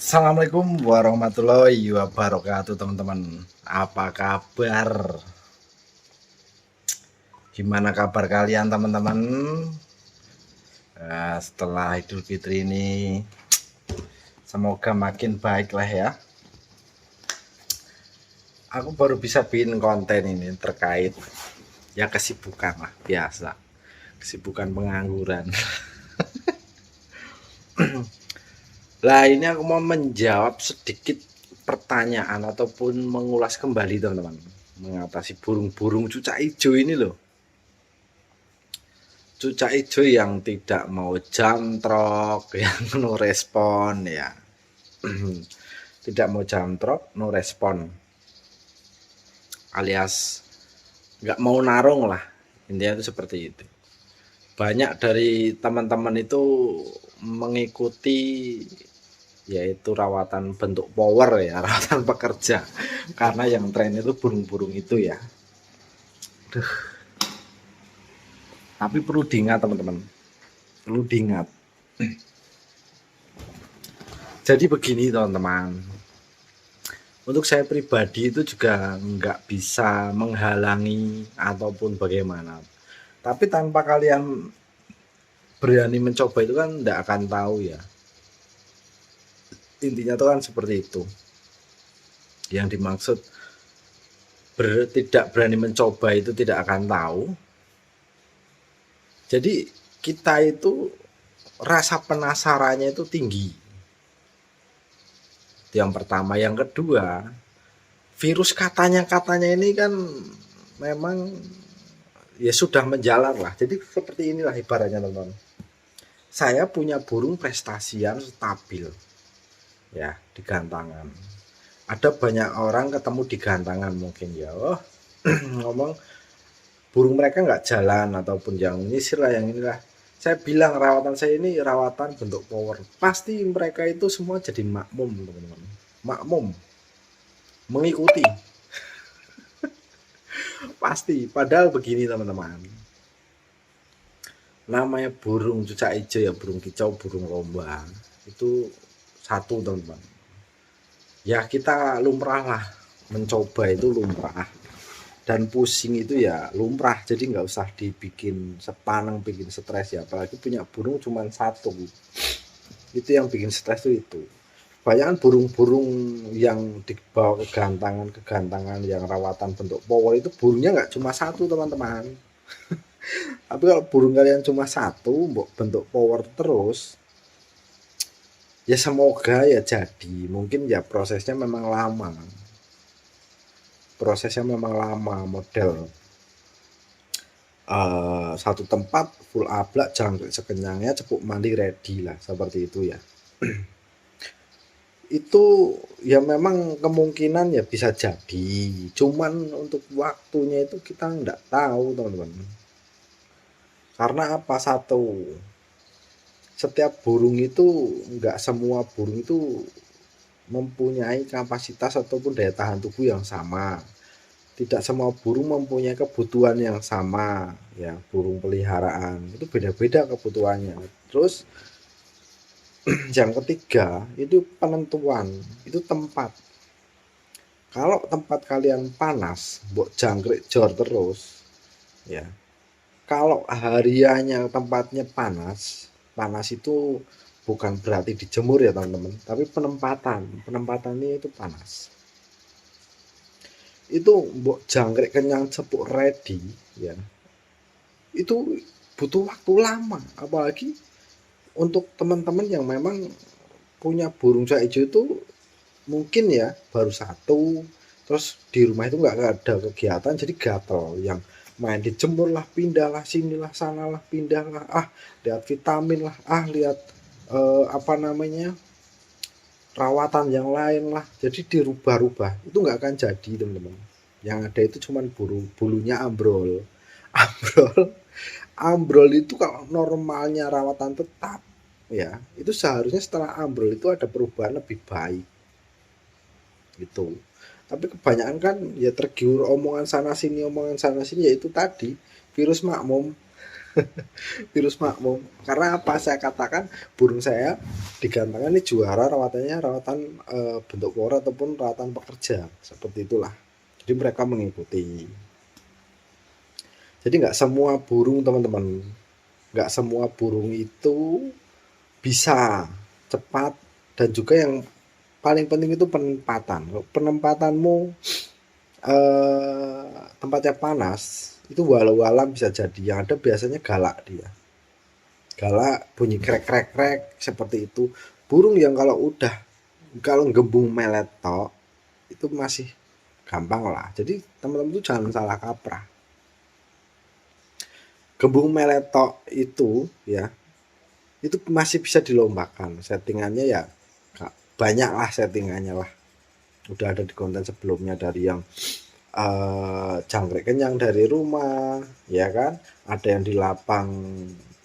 Assalamualaikum warahmatullahi wabarakatuh teman-teman. Apa kabar? Gimana kabar kalian teman-teman? Setelah Idul Fitri ini semoga makin baik lah ya. Aku baru bisa bikin konten ini terkait ya kesibukan lah biasa. Kesibukan pengangguran. Lah ini aku mau menjawab sedikit pertanyaan ataupun mengulas kembali teman-teman mengatasi burung-burung cucak hijau ini loh. Cucak hijau yang tidak mau jamtrok, yang no respon ya. Tidak mau jamtrok, no respon. Alias nggak mau narung lah. Intinya itu seperti itu. Banyak dari teman-teman itu mengikuti yaitu rawatan bentuk power ya, rawatan pekerja. Karena yang tren itu burung-burung itu ya. Duh. Tapi perlu diingat teman-teman. Perlu diingat. Jadi begini teman-teman. Untuk saya pribadi itu juga nggak bisa menghalangi ataupun bagaimana. Tapi tanpa kalian berani mencoba itu kan nggak akan tahu ya. Intinya tuh kan seperti itu. Yang dimaksud tidak berani mencoba itu tidak akan tahu. Jadi kita itu rasa penasarannya itu tinggi. Itu yang pertama. Yang kedua, virus katanya ini kan memang ya sudah menjalar lah. Jadi seperti inilah ibaratnya teman-teman. Saya punya burung prestasian stabil ya di gantangan. Ada banyak orang ketemu di gantangan mungkin ya. Oh, ngomong burung mereka nggak jalan ataupun yang nyisir lah yang inilah. Saya bilang rawatan saya ini rawatan bentuk power. Pasti mereka itu semua jadi makmum teman-teman. Makmum mengikuti. Pasti. Padahal begini teman-teman. Namanya burung cucak hijau ya, burung kicau, burung lomba. Itu satu teman-teman. Ya kita lumrah lah. Mencoba itu lumrah. Dan pusing itu ya lumrah. Jadi nggak usah dibikin sepaneng, bikin stres ya. Apalagi punya burung cuma satu. Itu yang bikin stres itu. Bayangkan burung-burung yang dibawa ke gantangan yang rawatan bentuk power itu burungnya nggak cuma satu teman-teman. Tapi kalau burung kalian cuma satu bentuk power terus, ya semoga ya jadi. Mungkin ya prosesnya memang lama. Model satu tempat full ablak jangkrik sekenyangnya cepuk mandi ready lah seperti itu ya. Itu ya memang kemungkinan ya bisa jadi, cuman untuk waktunya itu kita nggak tahu teman-teman. Karena apa? Satu, setiap burung itu nggak semua burung itu mempunyai kapasitas ataupun daya tahan tubuh yang sama. Tidak semua burung mempunyai kebutuhan yang sama ya. Burung peliharaan itu beda-beda kebutuhannya. Terus yang ketiga itu penentuan, itu tempat. Kalau tempat kalian panas, mbok jangkrik jor terus, ya. Kalau hariannya tempatnya panas, panas itu bukan berarti dijemur ya teman-teman, tapi penempatannya itu panas. Itu mbok jangkrik kenyang cepuk ready, ya. Itu butuh waktu lama, apalagi untuk teman-teman yang memang punya burung cucak hijau itu mungkin ya baru satu, terus di rumah itu nggak ada kegiatan jadi gatel, yang main dijemur lah, pindah lah, sinilah, sanalah, pindah lah, lihat vitamin lah, lihat apa namanya rawatan yang lain lah, jadi dirubah-rubah itu nggak akan jadi teman-teman. Yang ada itu cuman bulunya ambrol. ambrol Ambrol itu kalau normalnya rawatan tetap ya, itu seharusnya setelah ambrol itu ada perubahan lebih baik gitu. Tapi kebanyakan kan ya tergiur omongan sana sini ya itu tadi virus makmum. Virus makmum. Karena apa saya katakan burung saya digantungkan ini juara rawatannya rawatan bentuk pora ataupun rawatan pekerja seperti itulah. Jadi mereka mengikuti. Jadi nggak semua burung teman-teman, nggak semua burung itu bisa cepat dan juga yang paling penting itu penempatan. Kalau penempatanmu tempatnya panas itu walau alam bisa jadi yang ada biasanya galak dia. Galak bunyi krek krek krek seperti itu. Burung yang kalau gembung melet tok itu masih gampang lah. Jadi teman-teman itu jangan salah kaprah. Gembung melet tok itu ya itu masih bisa dilombakan. Settingannya ya banyak lah settingannya lah. Udah ada di konten sebelumnya dari yang jangkrik kenyang dari rumah, ya kan? Ada yang di lapang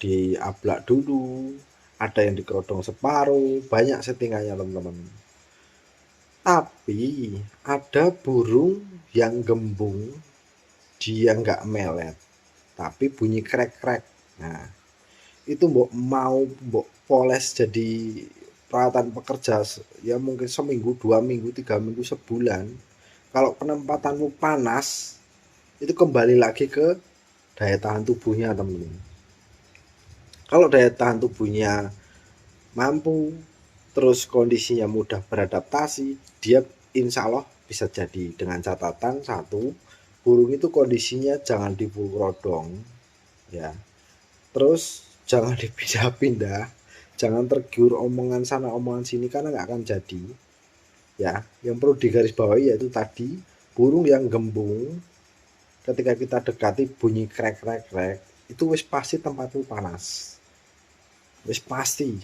di ablak dulu, ada yang di kerodong separuh, banyak settingannya teman-teman. Tapi ada burung yang gembung, dia nggak melet, tapi bunyi krek-krek. Nah, itu mau poles jadi perawatan pekerja ya mungkin seminggu, 2 minggu, 3 minggu, sebulan. Kalau penempatanmu panas, itu kembali lagi ke daya tahan tubuhnya teman-teman. Kalau daya tahan tubuhnya mampu, terus kondisinya mudah beradaptasi, dia insya Allah bisa jadi dengan catatan satu, burung itu kondisinya jangan diburodong, ya. Terus jangan dipindah-pindah, jangan tergiur omongan sana omongan sini karena nggak akan jadi. Ya, yang perlu digarisbawahi yaitu tadi burung yang gembung ketika kita dekati bunyi krek krek krek itu wis pasti tempatmu panas, wis pasti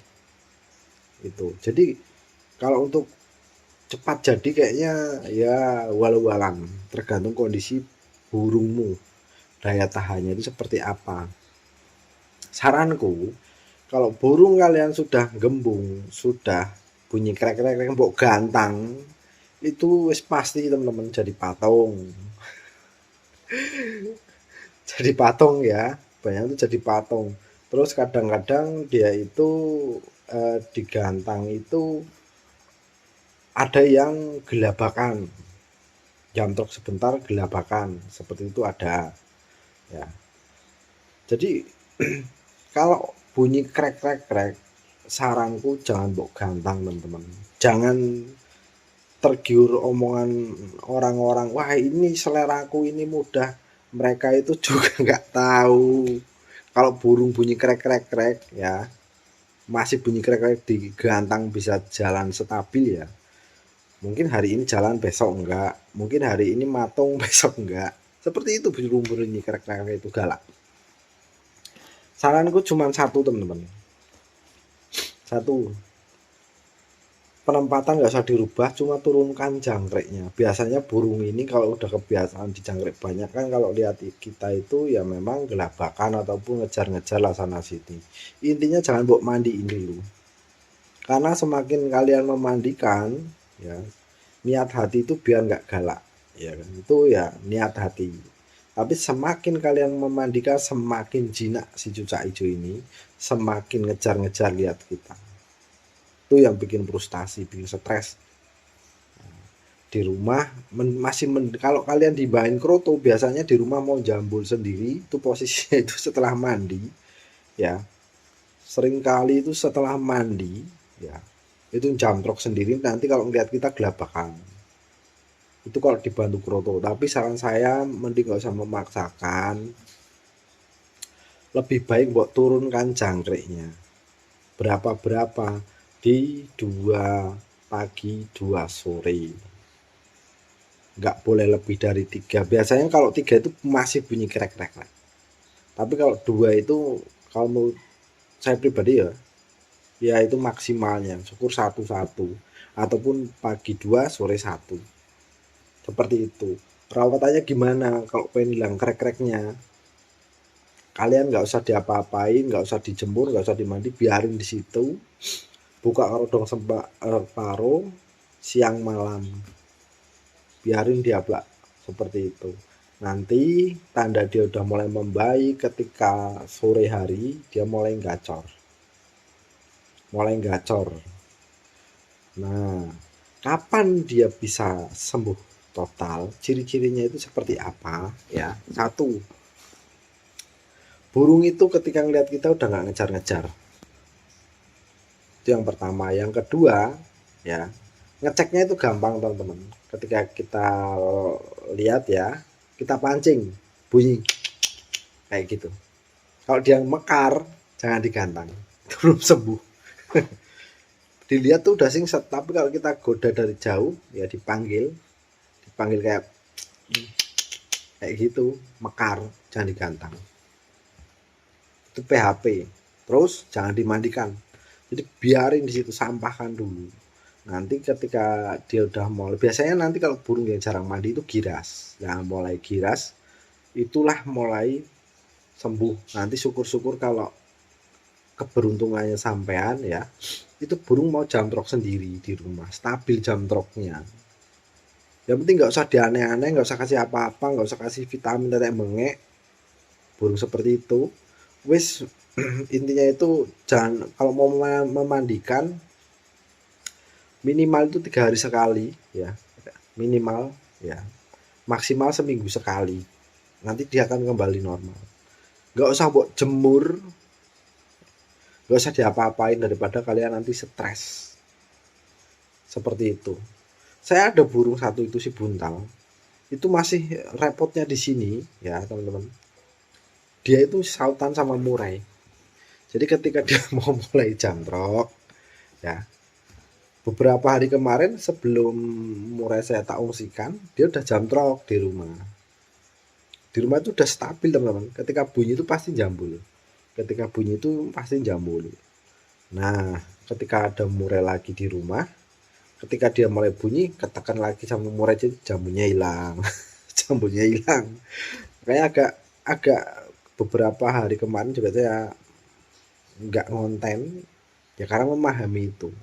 itu. Jadi kalau untuk cepat jadi kayaknya ya walau alam tergantung kondisi burungmu, daya tahannya itu seperti apa. Saranku kalau burung kalian sudah gembung, sudah bunyi krek krek krek mbok gantang itu wis pasti teman-teman jadi patung. Jadi patung ya, banyak itu jadi patung. Terus kadang-kadang dia itu digantang itu ada yang gelabakan, jamtrok sebentar gelabakan, seperti itu ada ya. Jadi kalau bunyi krek krek krek, saranku jangan mbok gantang teman-teman. Jangan tergiur omongan orang-orang, wah ini seleraku ini mudah. Mereka itu juga nggak tahu kalau burung bunyi krek krek krek ya, masih bunyi krek krek digantang bisa jalan stabil ya. Mungkin hari ini jalan besok enggak, mungkin hari ini matung besok enggak. Seperti itu burung bunyi krek krek itu galak. Saranku cuma satu teman-teman, satu, penempatan nggak usah dirubah, cuma turunkan jangkriknya. Biasanya burung ini kalau udah kebiasaan di jangkrik banyak kan, kalau lihat kita itu ya memang gelabakan ataupun ngejar-ngejar lah sana sini. Intinya jangan buat mandiin dulu, karena semakin kalian memandikan ya, niat hati itu biar nggak galak ya kan, itu ya niat hati. Tapi semakin kalian memandikan semakin jinak si cucak hijau ini, semakin ngejar-ngejar lihat kita. Itu yang bikin frustasi, bikin stres di rumah. Kalau kalian dibawain kroto biasanya di rumah mau jambul sendiri itu posisinya itu setelah mandi ya, sering kali itu setelah mandi ya, itu jamtrok sendiri. Nanti kalau ngeliat kita gelabakan itu kalau dibantu kroto. Tapi saran saya mending gak usah memaksakan, lebih baik buat turunkan jangkriknya berapa di 2 pagi 2 sore, nggak boleh lebih dari 3. Biasanya kalau 3 itu masih bunyi krek krek, tapi kalau 2 itu kalau menurut saya pribadi ya itu maksimalnya, syukur 1 ataupun pagi 2 sore 1 seperti itu. Perawatannya gimana kalau pengen hilang krek kreknya, kalian nggak usah diapa-apain, nggak usah dijemur, nggak usah dimandi, biarin di situ, buka kerodong separuh siang malam, biarin dia blak seperti itu. Nanti tanda dia udah mulai membaik ketika sore hari dia mulai gacor. Nah, kapan dia bisa sembuh total? Ciri-cirinya itu seperti apa? Ya, satu, burung itu ketika ngeliat kita udah nggak ngejar-ngejar. Itu yang pertama. Yang kedua, ya, ngeceknya itu gampang teman-teman. Ketika kita lihat ya, kita pancing, bunyi kayak gitu. Kalau dia mekar, jangan digantang, belum sembuh. Dilihat tuh udah singset, tapi kalau kita goda dari jauh, ya dipanggil kayak gitu, mekar, jangan digantang. Itu PHP. Terus jangan dimandikan. Jadi biarin di situ, sampahkan dulu. Nanti ketika dia udah mulai, biasanya nanti kalau burung yang jarang mandi itu giras. Nah, mulai giras itulah mulai sembuh. Nanti syukur-syukur kalau keberuntungannya sampean ya, itu burung mau jamtrok sendiri di rumah, stabil jamtroknya. Yang penting nggak usah dianeh-aneh, nggak usah kasih apa-apa, nggak usah kasih vitamin tetek mengek. Burung seperti itu, wis intinya itu jangan, kalau mau memandikan minimal itu 3 hari sekali ya, minimal ya, maksimal seminggu sekali. Nanti dia akan kembali normal. Nggak usah buat jemur, nggak usah diapa-apain daripada kalian nanti stres. Seperti itu. Saya ada burung satu itu si buntal. Itu masih repotnya di sini ya teman-teman. Dia itu sautan sama murai. Jadi ketika dia mau mulai jamrok ya, beberapa hari kemarin sebelum murai saya tak ungsikan, dia udah jamrok di rumah. Di rumah itu udah stabil teman-teman. Ketika bunyi itu pasti jambul. Nah, ketika ada murai lagi di rumah, ketika dia mulai bunyi, katakan lagi sama murai, jadi jambunya hilang. Jambunya hilang. Kayak agak beberapa hari kemarin juga saya nggak ngonten ya karena memahami itu.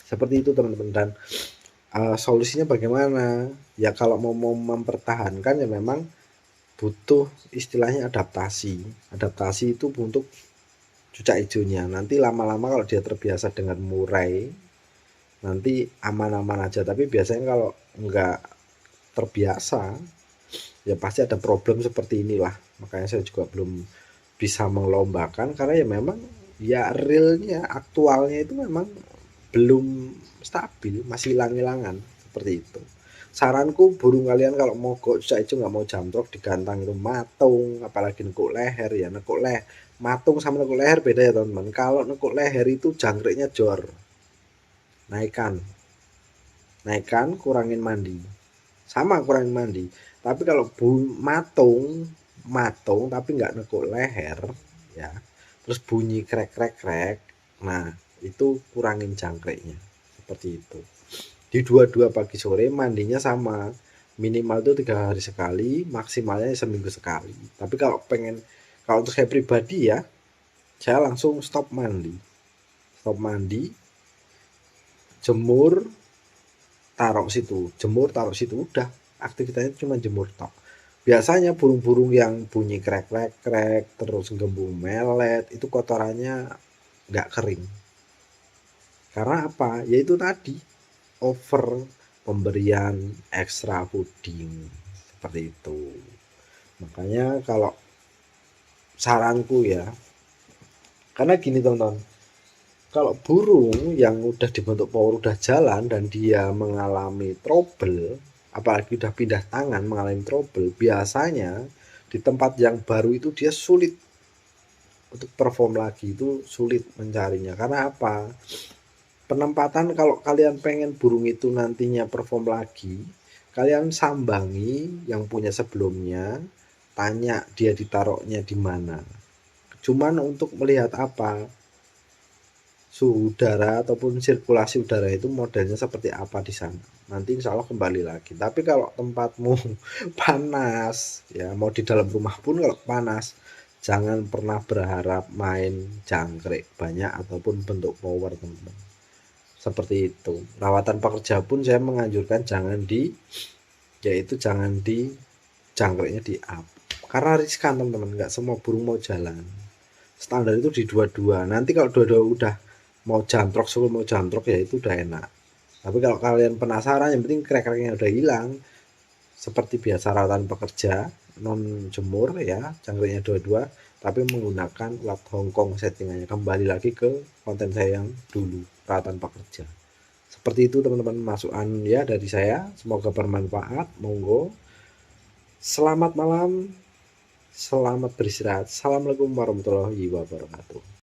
Seperti itu teman-teman. Dan solusinya bagaimana? Ya kalau mau mempertahankan ya memang butuh istilahnya adaptasi itu untuk cucak hijaunya. Nanti lama-lama kalau dia terbiasa dengan murai, nanti aman-aman aja. Tapi biasanya kalau nggak terbiasa, ya pasti ada problem seperti inilah. Makanya saya juga belum bisa melombakan karena ya memang ya realnya, aktualnya itu memang belum stabil, masih hilang-hilangan seperti itu. Saranku burung kalian kalau mau cucak hijau nggak mau jamtrok digantang itu matung, apalagi nekuk leher ya, matung sama nekuk leher beda ya teman-teman. Kalau nekuk leher itu jangkriknya jor, naikkan kurangin mandi, sama kurangin mandi. Tapi kalau matung tapi nggak nekuk leher ya, terus bunyi krek, nah itu kurangin jangkriknya seperti itu. Di dua pagi sore mandinya sama, minimal itu 3 hari sekali, maksimalnya seminggu sekali. Tapi kalau untuk saya pribadi ya, saya langsung stop mandi, jemur, taruh situ udah, aktivitasnya cuma jemur tok. Biasanya burung-burung yang bunyi krek terus gembung melet itu kotorannya nggak kering. Karena apa? Yaitu tadi over pemberian extra fooding seperti itu. Makanya kalau saranku ya, karena gini teman-teman, kalau burung yang udah dibentuk power udah jalan dan dia mengalami trouble, apalagi udah pindah tangan mengalami trouble, biasanya di tempat yang baru itu dia sulit untuk perform lagi, itu sulit mencarinya. Karena apa? Penempatan, kalau kalian pengen burung itu nantinya perform lagi, kalian sambangi yang punya sebelumnya, tanya dia ditaruhnya di mana. Cuman untuk melihat apa? Suhu udara ataupun sirkulasi udara itu modelnya seperti apa di sana. Nanti insya Allah kembali lagi. Tapi kalau tempatmu panas, ya mau di dalam rumah pun kalau panas, jangan pernah berharap main jangkrik banyak ataupun bentuk power teman-teman. Seperti itu. Rawatan pekerja pun saya menganjurkan jangan di jangkriknya di up, karena riskan teman-teman, nggak semua burung mau jalan. Standar itu di 22. Nanti kalau 22 udah mau jantrok, suruh mau jantrok ya itu udah enak. Tapi kalau kalian penasaran, yang penting krek-kreknya udah hilang, seperti biasa rawatan pekerja non jemur ya, jangkriknya 22, tapi menggunakan ulat Hongkong settingannya. Kembali lagi ke konten saya yang dulu, rawatan pekerja. Seperti itu teman-teman, masukan ya dari saya, semoga bermanfaat. Monggo, selamat malam, selamat beristirahat. Assalamualaikum warahmatullahi wabarakatuh.